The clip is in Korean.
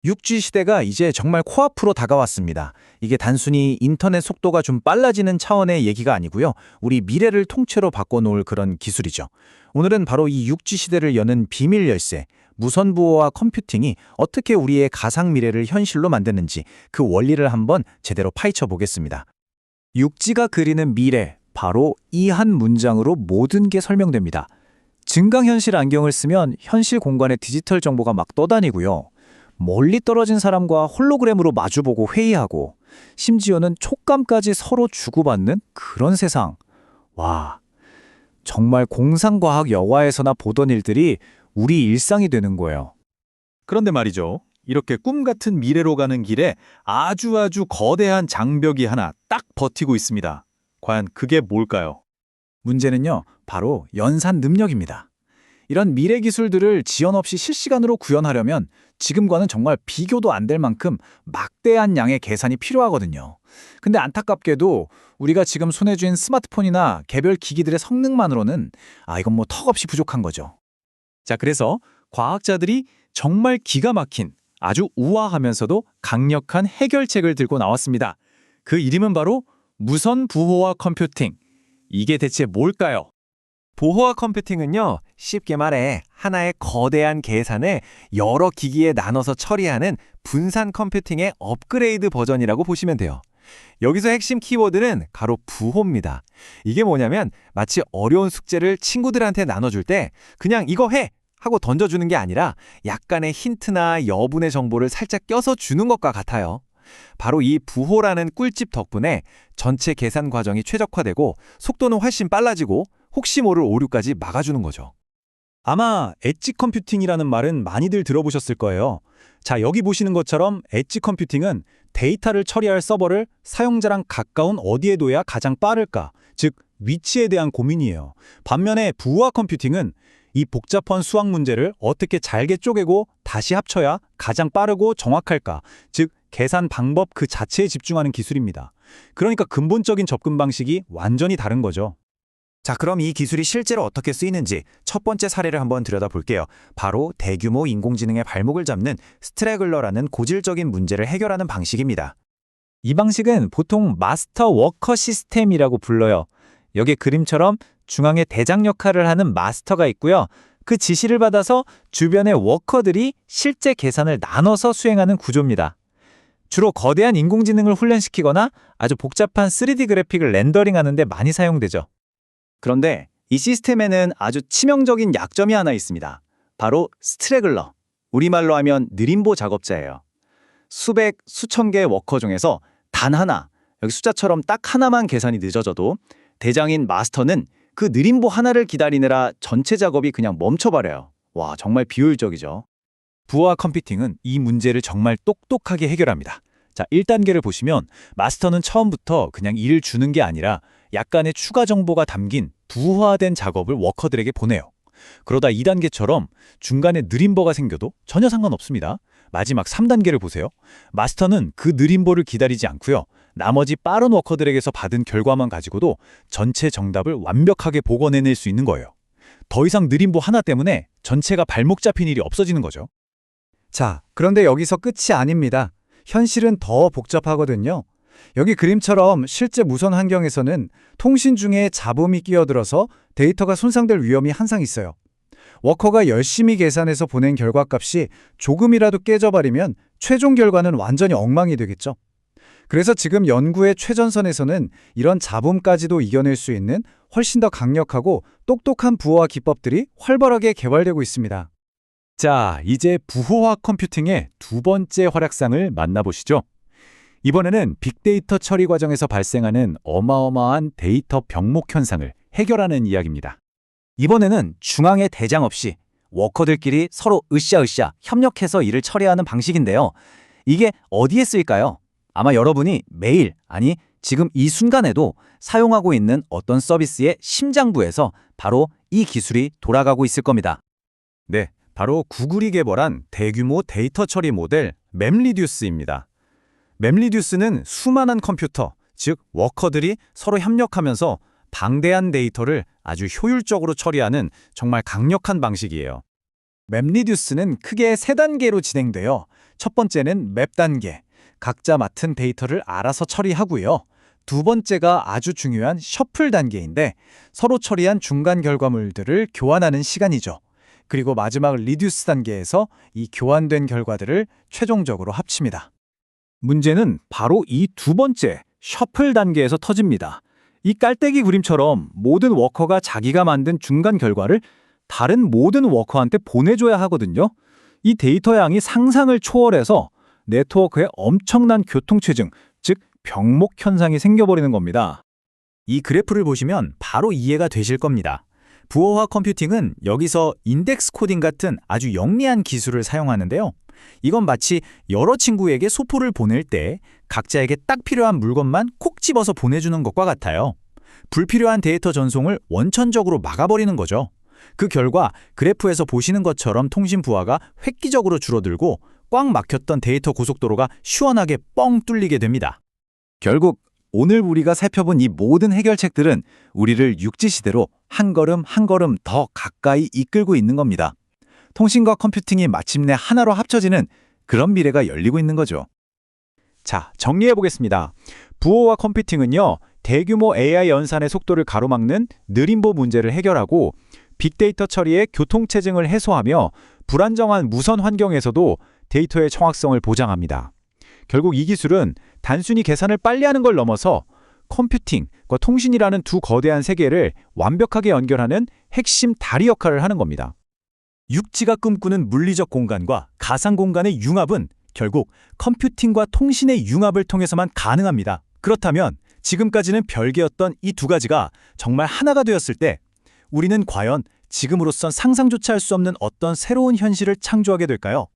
6G 시대가 이제 정말 코앞으로 다가왔습니다. 이게 단순히 인터넷 속도가 좀 빨라지는 차원의 얘기가 아니고요. 우리 미래를 통째로 바꿔놓을 그런 기술이죠. 오늘은 바로 이 6G 시대를 여는 비밀 열쇠, 무선 부호와 컴퓨팅이 어떻게 우리의 가상 미래를 현실로 만드는지 그 원리를 한번 제대로 파헤쳐 보겠습니다. 6G가 그리는 미래, 바로 이 한 문장으로 모든 게 설명됩니다. 증강현실 안경을 쓰면 현실 공간에 디지털 정보가 막 떠다니고요. 멀리 떨어진 사람과 홀로그램으로 마주보고 회의하고 심지어는 촉감까지 서로 주고받는 그런 세상. 와, 정말 공상과학 영화에서나 보던 일들이 우리 일상이 되는 거예요. 그런데 말이죠. 이렇게 꿈 같은 미래로 가는 길에 아주 거대한 장벽이 하나 딱 버티고 있습니다. 과연 그게 뭘까요? 문제는요, 바로 연산 능력입니다. 이런 미래 기술들을 지연 없이 실시간으로 구현하려면 지금과는 정말 비교도 안 될 만큼 막대한 양의 계산이 필요하거든요. 근데 안타깝게도 우리가 지금 손에 쥔 스마트폰이나 개별 기기들의 성능만으로는 이건 뭐 턱없이 부족한 거죠. 자, 그래서 과학자들이 정말 기가 막힌 아주 우아하면서도 강력한 해결책을 들고 나왔습니다. 그 이름은 바로 무선 부호화 컴퓨팅. 이게 대체 뭘까요? 보호와 컴퓨팅은요, 쉽게 말해 하나의 거대한 계산을 여러 기기에 나눠서 처리하는 분산 컴퓨팅의 업그레이드 버전이라고 보시면 돼요. 여기서 핵심 키워드는 가로 부호입니다. 이게 뭐냐면 마치 어려운 숙제를 친구들한테 나눠줄 때 그냥 이거 해! 하고 던져주는 게 아니라 약간의 힌트나 여분의 정보를 살짝 껴서 주는 것과 같아요. 바로 이 부호라는 꿀집 덕분에 전체 계산 과정이 최적화되고 속도는 훨씬 빨라지고 혹시 모를 오류까지 막아주는 거죠. 아마 엣지 컴퓨팅이라는 말은 많이들 들어보셨을 거예요. 자, 여기 보시는 것처럼 엣지 컴퓨팅은 데이터를 처리할 서버를 사용자랑 가까운 어디에 둬야 가장 빠를까, 즉 위치에 대한 고민이에요. 반면에 부호화 컴퓨팅은 이 복잡한 수학 문제를 어떻게 잘게 쪼개고 다시 합쳐야 가장 빠르고 정확할까, 즉 계산 방법 그 자체에 집중하는 기술입니다. 그러니까 근본적인 접근 방식이 완전히 다른 거죠. 자, 그럼 이 기술이 실제로 어떻게 쓰이는지 첫 번째 사례를 한번 들여다볼게요. 바로 대규모 인공지능의 발목을 잡는 스트래글러라는 고질적인 문제를 해결하는 방식입니다. 이 방식은 보통 마스터 워커 시스템이라고 불러요. 여기 그림처럼 중앙에 대장 역할을 하는 마스터가 있고요. 그 지시를 받아서 주변의 워커들이 실제 계산을 나눠서 수행하는 구조입니다. 주로 거대한 인공지능을 훈련시키거나 아주 복잡한 3D 그래픽을 렌더링하는 데 많이 사용되죠. 그런데 이 시스템에는 아주 치명적인 약점이 하나 있습니다. 바로 스트래글러. 우리말로 하면 느림보 작업자예요. 수백, 수천 개의 워커 중에서 단 하나, 여기 숫자처럼 딱 하나만 계산이 늦어져도 대장인 마스터는 그 느림보 하나를 기다리느라 전체 작업이 그냥 멈춰버려요. 와, 정말 비효율적이죠. 부호화 컴퓨팅은 이 문제를 정말 똑똑하게 해결합니다. 자, 1단계를 보시면 마스터는 처음부터 그냥 일을 주는 게 아니라 약간의 추가 정보가 담긴 부호화된 작업을 워커들에게 보내요. 그러다 2단계처럼 중간에 느림보가 생겨도 전혀 상관없습니다. 마지막 3단계를 보세요. 마스터는 그 느림보를 기다리지 않고요. 나머지 빠른 워커들에게서 받은 결과만 가지고도 전체 정답을 완벽하게 복원해낼 수 있는 거예요. 더 이상 느림보 하나 때문에 전체가 발목 잡힌 일이 없어지는 거죠. 자, 그런데 여기서 끝이 아닙니다. 현실은 더 복잡하거든요. 여기 그림처럼 실제 무선 환경에서는 통신 중에 잡음이 끼어들어서 데이터가 손상될 위험이 항상 있어요. 워커가 열심히 계산해서 보낸 결과값이 조금이라도 깨져버리면 최종 결과는 완전히 엉망이 되겠죠. 그래서 지금 연구의 최전선에서는 이런 잡음까지도 이겨낼 수 있는 훨씬 더 강력하고 똑똑한 부호화 기법들이 활발하게 개발되고 있습니다. 자, 이제 부호화 컴퓨팅의 두 번째 활약상을 만나보시죠. 이번에는 빅데이터 처리 과정에서 발생하는 어마어마한 데이터 병목 현상을 해결하는 이야기입니다. 이번에는 중앙에 대장 없이 워커들끼리 서로 으쌰으쌰 협력해서 일을 처리하는 방식인데요. 이게 어디에 쓰일까요? 아마 여러분이 매일, 아니 지금 이 순간에도 사용하고 있는 어떤 서비스의 심장부에서 바로 이 기술이 돌아가고 있을 겁니다. 네, 바로 구글이 개발한 대규모 데이터 처리 모델 맵리듀스입니다. 맵리듀스는 수많은 컴퓨터, 즉 워커들이 서로 협력하면서 방대한 데이터를 아주 효율적으로 처리하는 정말 강력한 방식이에요. 맵리듀스는 크게 3단계로 진행되어 첫 번째는 맵 단계. 각자 맡은 데이터를 알아서 처리하고요. 두 번째가 아주 중요한 셔플 단계인데 서로 처리한 중간 결과물들을 교환하는 시간이죠. 그리고 마지막 리듀스 단계에서 이 교환된 결과들을 최종적으로 합칩니다. 문제는 바로 이 두 번째 셔플 단계에서 터집니다. 이 깔때기 그림처럼 모든 워커가 자기가 만든 중간 결과를 다른 모든 워커한테 보내줘야 하거든요. 이 데이터 양이 상상을 초월해서 네트워크에 엄청난 교통체증, 즉 병목 현상이 생겨버리는 겁니다. 이 그래프를 보시면 바로 이해가 되실 겁니다. 부호화 컴퓨팅은 여기서 인덱스 코딩 같은 아주 영리한 기술을 사용하는데요. 이건 마치 여러 친구에게 소포를 보낼 때 각자에게 딱 필요한 물건만 콕 집어서 보내주는 것과 같아요. 불필요한 데이터 전송을 원천적으로 막아버리는 거죠. 그 결과 그래프에서 보시는 것처럼 통신 부하가 획기적으로 줄어들고 꽉 막혔던 데이터 고속도로가 시원하게 뻥 뚫리게 됩니다. 결국 오늘 우리가 살펴본 이 모든 해결책들은 우리를 육지시대로 한 걸음 한 걸음 더 가까이 이끌고 있는 겁니다. 통신과 컴퓨팅이 마침내 하나로 합쳐지는 그런 미래가 열리고 있는 거죠. 자, 정리해보겠습니다. 부호화 컴퓨팅은요, 대규모 AI 연산의 속도를 가로막는 느림보 문제를 해결하고 빅데이터 처리의 교통체증을 해소하며 불안정한 무선 환경에서도 데이터의 정확성을 보장합니다. 결국 이 기술은 단순히 계산을 빨리 하는 걸 넘어서 컴퓨팅과 통신이라는 두 거대한 세계를 완벽하게 연결하는 핵심 다리 역할을 하는 겁니다. 육지가 꿈꾸는 물리적 공간과 가상 공간의 융합은 결국 컴퓨팅과 통신의 융합을 통해서만 가능합니다. 그렇다면 지금까지는 별개였던 이 두 가지가 정말 하나가 되었을 때 우리는 과연 지금으로선 상상조차 할 수 없는 어떤 새로운 현실을 창조하게 될까요?